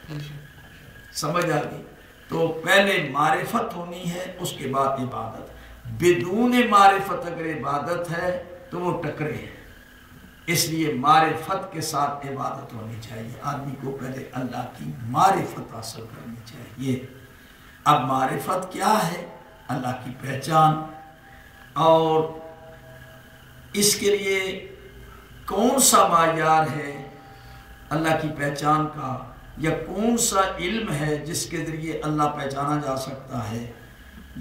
سمجھ آ گئی؟ تو پہلے معرفت ہونی ہے، اس کے بعد عبادت۔ بدون معرفت اگر عبادت ہے تو وہ ٹکرے ہے، اس لیے معرفت کے ساتھ عبادت ہونی چاہیے۔ آدمی کو پہلے اللہ کی معرفت حاصل کرنی چاہیے۔ اب معرفت کیا ہے؟ اللہ کی پہچان، اور اس کے لیے کون سا معیار ہے اللہ کی پہچان کا، یا کون سا علم ہے جس کے ذریعے اللہ پہچانا جا سکتا ہے،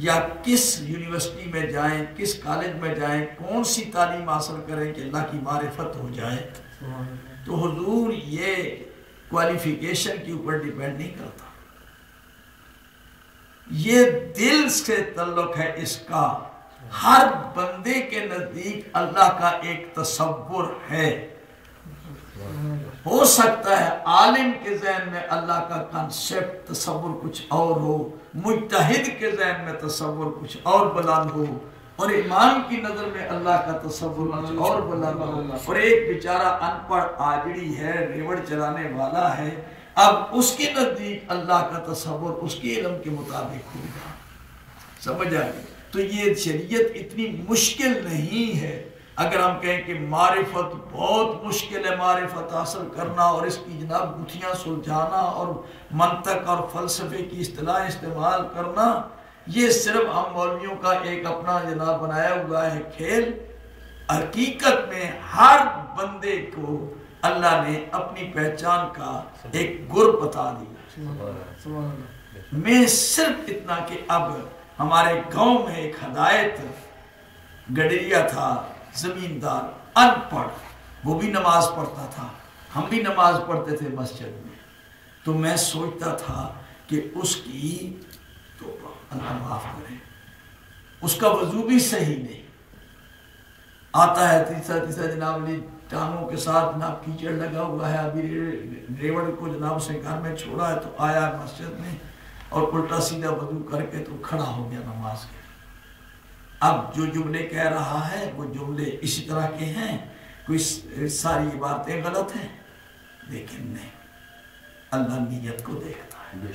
یا کس یونیورسٹی میں جائیں، کس کالج میں جائیں، کون سی تعلیم حاصل کریں کہ اللہ کی معرفت ہو جائے؟ تو حضور یہ کوالیفیکیشن کے اوپر ڈیپینڈ نہیں کرتا، یہ دل سے تعلق ہے اس کا۔ ہر بندے کے نزدیک اللہ کا ایک تصور ہے۔ ہو سکتا ہے عالم کے ذہن میں اللہ کا کنسپٹ تصور کچھ اور ہو، مجتہد کے ذہن میں تصور کچھ اور بلند ہو، اور امام کی نظر میں اللہ کا تصور کچھ اور بلند ہو، اور ایک بیچارہ ان پڑھ آجڑی ہے، ریوڑ چلانے والا ہے، اب اس کے نزدیک اللہ کا تصور اس کے علم کے مطابق ہوگا۔ سمجھ آئے؟ تو یہ شریعت اتنی مشکل نہیں ہے۔ اگر ہم کہیں کہ معرفت بہت مشکل ہے، معرفت حاصل کرنا اور اس کی جناب گتھیاں سلجھانا اور منطق اور فلسفے کی اصطلاح استعمال کرنا، یہ صرف ہم مولویوں کا ایک اپنا جناب بنایا ہوا ہے کھیل۔ حقیقت میں ہر بندے کو اللہ نے اپنی پہچان کا ایک گر بتا دیا۔ میں صرف اتنا کہ اب ہمارے گاؤں میں ایک ہدایت گڈریا تھا، زمیندار، ان پڑھ، وہ بھی نماز پڑھتا تھا، ہم بھی نماز پڑھتے تھے مسجد میں، تو میں سوچتا تھا کہ اس کی تو اللہ معاف کرے، اس کا وضو بھی صحیح نہیں، آتا ہے تیسرا جناب علی ٹانگوں کے ساتھ جناب کیچڑ لگا ہوا ہے، ابھی ریوڑ کو جناب سے گھر میں چھوڑا ہے تو آیا مسجد میں اور الٹا سیدھا وضو کر کے تو کھڑا ہو گیا نماز کے۔ اب جو جملے کہہ رہا ہے وہ جملے اسی طرح کے ہیں، کوئی ساری عبارتیں غلط ہیں، لیکن نہیں، اللہ نیت کو دیکھتا ہے۔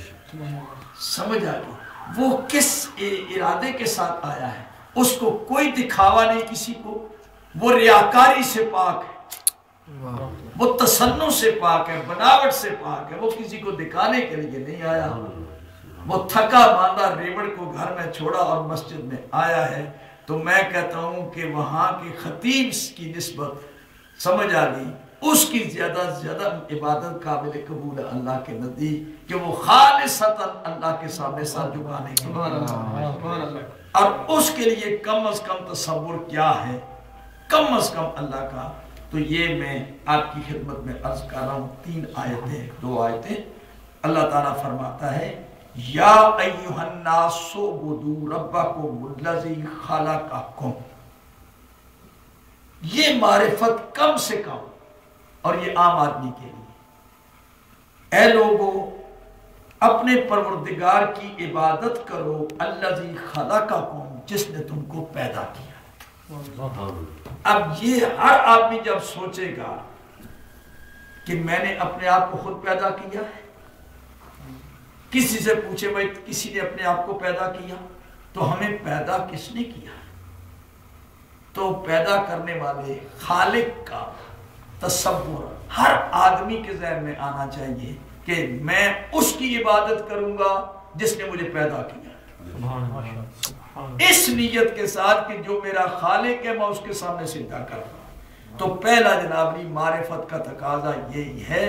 سمجھ آ گئی؟ وہ کس ارادے کے ساتھ آیا ہے، اس کو کوئی دکھاوا نہیں کسی کو، وہ ریاکاری سے پاک ہے، وہ تصنع سے پاک ہے، بناوٹ سے پاک ہے، وہ کسی کو دکھانے کے لیے نہیں آیا، وہ تھکا ماندہ ریوڑ کو گھر میں چھوڑا اور مسجد میں آیا ہے۔ تو میں کہتا ہوں کہ وہاں کے خطیب کی نسبت سمجھ آ گئی، اس کی زیادہ سے زیادہ عبادت قابل قبول ہے اللہ کے نزدیک، کہ وہ خالصتاً اللہ کے سامنے سر جھکانے کے لیے، اور اس کے لیے کم از کم تصور کیا ہے، کم از کم اللہ کا۔ تو یہ میں آپ کی خدمت میں عرض کر رہا ہوں، 3 آیتیں، 2 آیتیں۔ اللہ تعالیٰ فرماتا ہے یا ایھا الناس اعبدوا ربکم الذی خلقکم، یہ معرفت کم سے کم، اور یہ عام آدمی کے لیے، اے لوگوں اپنے پروردگار کی عبادت کرو، الذی خلقکم، جس نے تم کو پیدا کیا۔ اب یہ ہر آدمی جب سوچے گا کہ میں نے اپنے آپ کو خود پیدا کیا ہے، کسی سے پوچھے بھائی کسی نے اپنے آپ کو پیدا کیا تو ہمیں پیدا کس نے کیا؟ تو پیدا کرنے والے خالق کا تصور ہر آدمی کے ذہن میں آنا چاہیے کہ میں اس کی عبادت کروں گا جس نے مجھے پیدا کیا، اس نیت کے ساتھ کہ جو میرا خالق ہے میں اس کے سامنے سجدہ کر رہا ہوں۔ تو پہلا جناب علی معرفت کا تقاضا یہی ہے،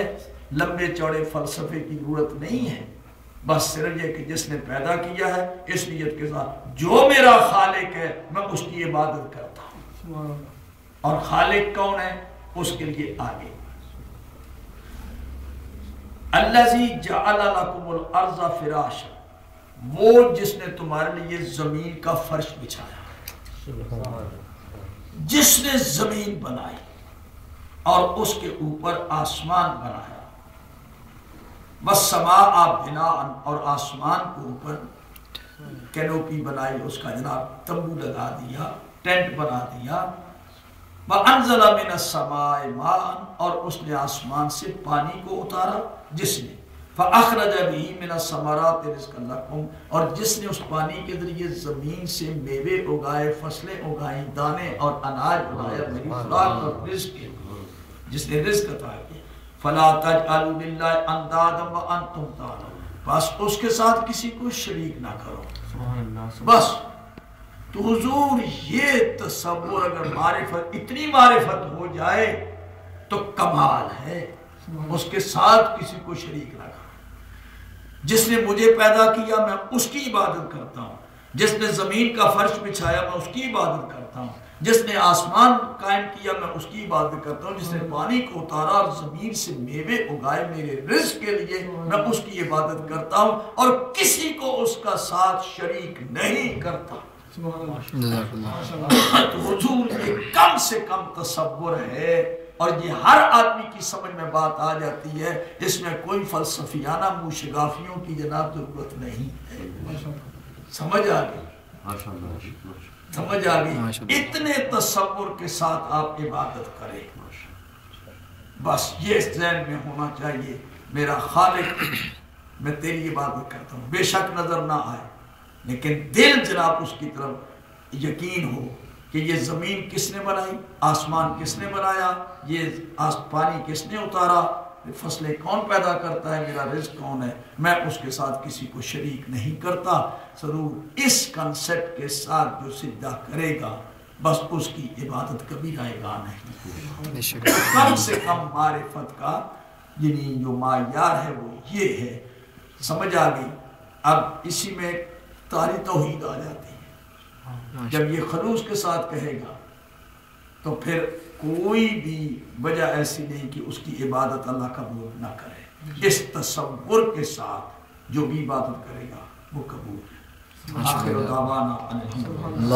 لمبے چوڑے فلسفے کی ضرورت نہیں ہے، بس صرف یہ کہ جس نے پیدا کیا ہے اس نیت کے ساتھ جو میرا خالق ہے میں اس کی عبادت کرتا ہوں۔ اور خالق کون ہے؟ اس کے لیے آگے الذی جعل لکم الارض فراشا، وہ جس نے تمہارے لیے زمین کا فرش بچھایا، جس نے زمین بنائی اور اس کے اوپر آسمان بنایا، والسماء بناء، اور آسمان کے اوپر کینوپی بنائی، اس کا جناب تمبو لگا دیا، ٹینٹ بنا دیا، وَأَنزَلَ مِنَ السَّمَاءِ مَاءً، اور اس نے آسمان سے پانی کو اتارا، جس نے فَأَخْرَجَ بِهِ مِنَ الثَّمَرَاتِ رِزْقًا لَكُمْ، اور جس نے اس پانی کے ذریعے زمین سے میوے اگائے، فصلیں اگائیں، دانے اور اناج اگایا میری خوراک اور رزق کے، جس نے رزق عطا کیا. فَلَا تَجْعَلُوا لِلَّهِ أَنْدَادًا وَأَنْتُمْ تَعْلَمُونَ، بس اس کے ساتھ کسی کو شریک نہ کرو. بس تو حضور یہ تصور، اگر معرفت، اتنی معرفت ہو جائے تو کمال ہے. اس کے ساتھ کسی کو شریک نہ کرو. جس نے مجھے پیدا کیا میں اس کی عبادت کرتا ہوں، جس نے زمین کا فرش بچھایا میں اس کی عبادت کرتا ہوں، جس نے آسمان قائم کیا میں اس کی عبادت کرتا ہوں، جس نے پانی کو اتارا اور زمین سے میوے اگائے میرے رزق کے لیے میں اس کی عبادت کرتا ہوں، اور کسی کو اس کا ساتھ شریک نہیں کرتا. تو حضور یہ کم سے کم تصور ہے، اور یہ ہر آدمی کی سمجھ میں بات آ جاتی ہے. اس میں کوئی فلسفیانہ موشگافیوں کی جناب ضرورت نہیں ہے. سمجھ آ گئی؟ سمجھ آ گئی؟ اتنے تصور کے ساتھ آپ عبادت کریں. بس یہ ذہن میں ہونا چاہیے، میرا خالق، میں تیری عبادت کرتا ہوں. بے شک نظر نہ آئے لیکن دل جناب اس کی طرف یقین ہو کہ یہ زمین کس نے بنائی، آسمان کس نے بنایا، یہ پانی کس نے اتارا، فصلیں کون پیدا کرتا ہے، میرا رزق کون ہے، میں اس کے ساتھ کسی کو شریک نہیں کرتا. ضرور اس کنسپٹ کے ساتھ جو سجدہ کرے گا بس اس کی عبادت کبھی رائے گا نہیں. کم سے کم معرفت کا یعنی جو معیار ہے وہ یہ ہے. سمجھ آ گئی؟ اب اسی میں تاری توحید آ جاتی ہے. جب یہ خلوص کے ساتھ کہے گا تو پھر کوئی بھی وجہ ایسی نہیں کہ اس کی عبادت اللہ قبول نہ کرے. اس تصور کے ساتھ جو بھی عبادت کرے گا وہ قبول ہے. آخر دعوانا الحمدللہ.